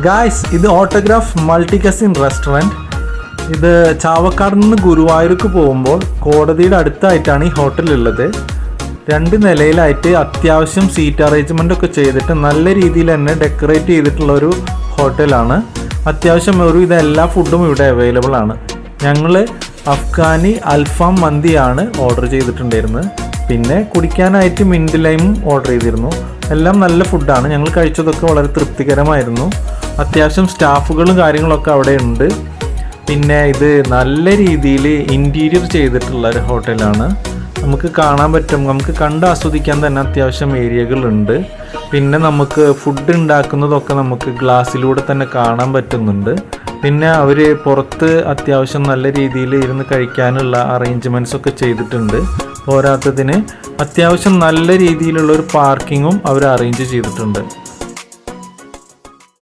Guys, ഇത് autograph multi cousin restaurant. ഇത് ചാവക്കാട് നിന്ന് ഗുരുവായൂർക്ക് പോകുമ്പോൾ കോടതിയുടെ അടുത്തായിട്ടാണ് ഈ ഹോട്ടലുള്ളത്. 2 നിലയിലായിട്ട് അത്യാവശ്യം സീറ്റ് അറേഞ്ച്മെൻ്റ് ഒക്കെ ചെയ്തിട്ട് നല്ല രീതിയിൽ തന്നെ ഡെക്കറേറ്റ് ചെയ്തിട്ടുള്ള ഒരു ഹോട്ടലാണ്. അത്യാവശ്യം എല്ലാ ഫുഡും ഇവിടെ അവൈലബിൾ ആണ്. ഞങ്ങൾ അഫ്ഗാനി അൽഫാം മന്തിയാണ് ഓർഡർ ചെയ്തിട്ടുണ്ടായിരുന്നത്. പിന്നെ കുടിക്കാനായിട്ട് മിൻറ്റ് ലൈമും ഓർഡർ ചെയ്തിരുന്നു. എല്ലാം നല്ല ഫുഡാണ്. ഞങ്ങൾ കഴിച്ചതൊക്കെ വളരെ തൃപ്തികരമായിരുന്നു. അത്യാവശ്യം സ്റ്റാഫുകളും കാര്യങ്ങളൊക്കെ അവിടെ ഉണ്ട്. പിന്നെ ഇത് നല്ല രീതിയിൽ ഇൻറ്റീരിയർ ചെയ്തിട്ടുള്ള ഒരു ഹോട്ടലാണ്. നമുക്ക് കാണാൻ പറ്റും, നമുക്ക് കണ്ട് ആസ്വദിക്കാൻ തന്നെ അത്യാവശ്യം ഏരിയകളുണ്ട്. പിന്നെ നമുക്ക് ഫുഡ് ഉണ്ടാക്കുന്നതൊക്കെ നമുക്ക് ഗ്ലാസ്സിലൂടെ തന്നെ കാണാൻ പറ്റുന്നുണ്ട്. പിന്നെ അവർ പുറത്ത് അത്യാവശ്യം നല്ല രീതിയിൽ ഇരുന്ന് കഴിക്കാനുള്ള അറേഞ്ച്മെൻറ്റ്സ് ഒക്കെ ചെയ്തിട്ടുണ്ട്. പോരാത്തതിന് അത്യാവശ്യം നല്ല രീതിയിലുള്ള ഒരു പാർക്കിങ്ങും അവർ അറേഞ്ച് ചെയ്തിട്ടുണ്ട്.